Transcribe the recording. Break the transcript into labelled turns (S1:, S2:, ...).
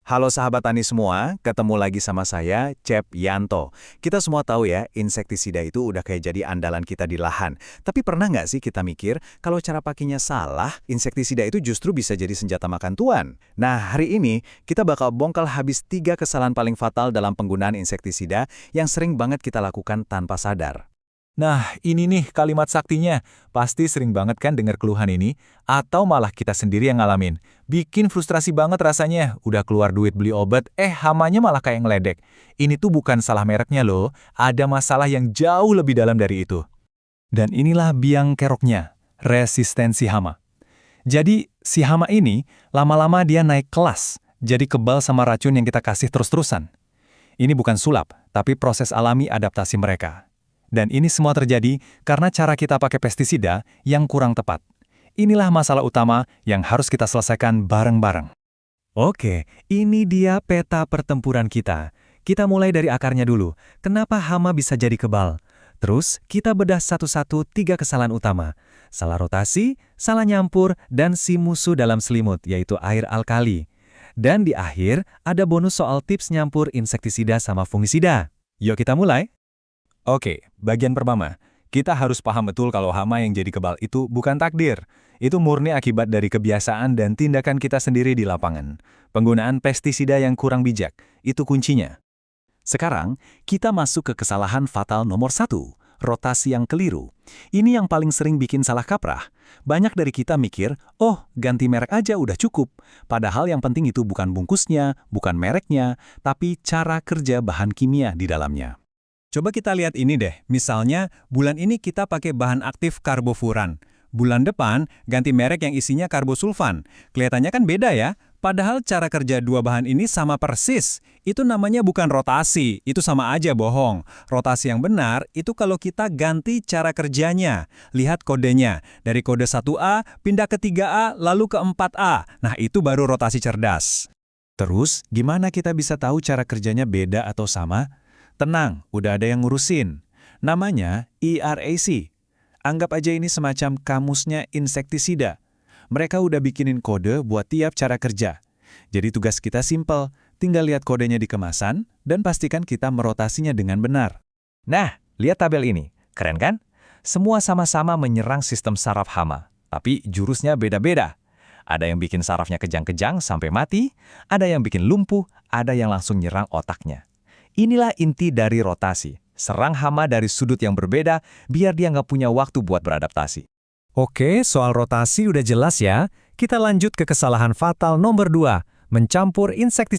S1: Halo sahabat tani semua, ketemu lagi sama saya, Cep Yanto. Kita semua tahu ya, insektisida itu udah kayak jadi andalan kita di lahan. Tapi pernah nggak sih kita mikir, kalau cara pakainya salah, insektisida itu justru bisa jadi senjata makan tuan? Nah, hari ini kita bakal bongkar habis 3 kesalahan paling fatal dalam penggunaan insektisida yang sering banget kita lakukan tanpa sadar.
S2: Nah, ini nih kalimat saktinya. Pasti sering banget kan dengar keluhan ini, atau malah kita sendiri yang ngalamin. Bikin frustrasi banget rasanya, udah keluar duit beli obat, hamanya malah kayak ngeledek. Ini tuh bukan salah mereknya loh, ada masalah yang jauh lebih dalam dari itu. Dan inilah biang keroknya, resistensi hama. Jadi, si hama ini, lama-lama dia naik kelas, jadi kebal sama racun yang kita kasih terus-terusan. Ini bukan sulap, tapi proses alami adaptasi mereka. Dan ini semua terjadi karena cara kita pakai pestisida yang kurang tepat. Inilah masalah utama yang harus kita selesaikan bareng-bareng.
S3: Oke, ini dia peta pertempuran kita. Kita mulai dari akarnya dulu. Kenapa hama bisa jadi kebal? Terus, kita bedah satu-satu 3 kesalahan utama. Salah rotasi, salah nyampur, dan si musuh dalam selimut, yaitu air alkali. Dan di akhir, ada bonus soal tips nyampur insektisida sama fungisida. Yuk kita mulai.
S2: Oke, bagian pertama. Kita harus paham betul kalau hama yang jadi kebal itu bukan takdir. Itu murni akibat dari kebiasaan dan tindakan kita sendiri di lapangan. Penggunaan pestisida yang kurang bijak, itu kuncinya. Sekarang, kita masuk ke kesalahan fatal nomor 1, rotasi yang keliru. Ini yang paling sering bikin salah kaprah. Banyak dari kita mikir, oh ganti merek aja udah cukup. Padahal yang penting itu bukan bungkusnya, bukan mereknya, tapi cara kerja bahan kimia di dalamnya.
S3: Coba kita lihat ini deh, misalnya bulan ini kita pakai bahan aktif karbofuran. Bulan depan ganti merek yang isinya karbosulfan. Kelihatannya kan beda ya, padahal cara kerja dua bahan ini sama persis. Itu namanya bukan rotasi, itu sama aja bohong. Rotasi yang benar itu kalau kita ganti cara kerjanya. Lihat kodenya, dari kode 1A pindah ke 3A lalu ke 4A. Nah itu baru rotasi cerdas.
S2: Terus, gimana kita bisa tahu cara kerjanya beda atau sama? Tenang, udah ada yang ngurusin. Namanya ERAC. Anggap aja ini semacam kamusnya insektisida. Mereka udah bikinin kode buat tiap cara kerja. Jadi tugas kita simpel, tinggal lihat kodenya di kemasan dan pastikan kita merotasinya dengan benar.
S3: Nah, lihat tabel ini. Keren kan? Semua sama-sama menyerang sistem saraf hama, tapi jurusnya beda-beda. Ada yang bikin sarafnya kejang-kejang sampai mati, ada yang bikin lumpuh, ada yang langsung nyerang otaknya. Inilah inti dari rotasi. Serang hama dari sudut yang berbeda, biar dia nggak punya waktu buat beradaptasi. Oke, soal rotasi udah jelas ya. Kita lanjut ke kesalahan fatal nomor 2, mencampur insektisida.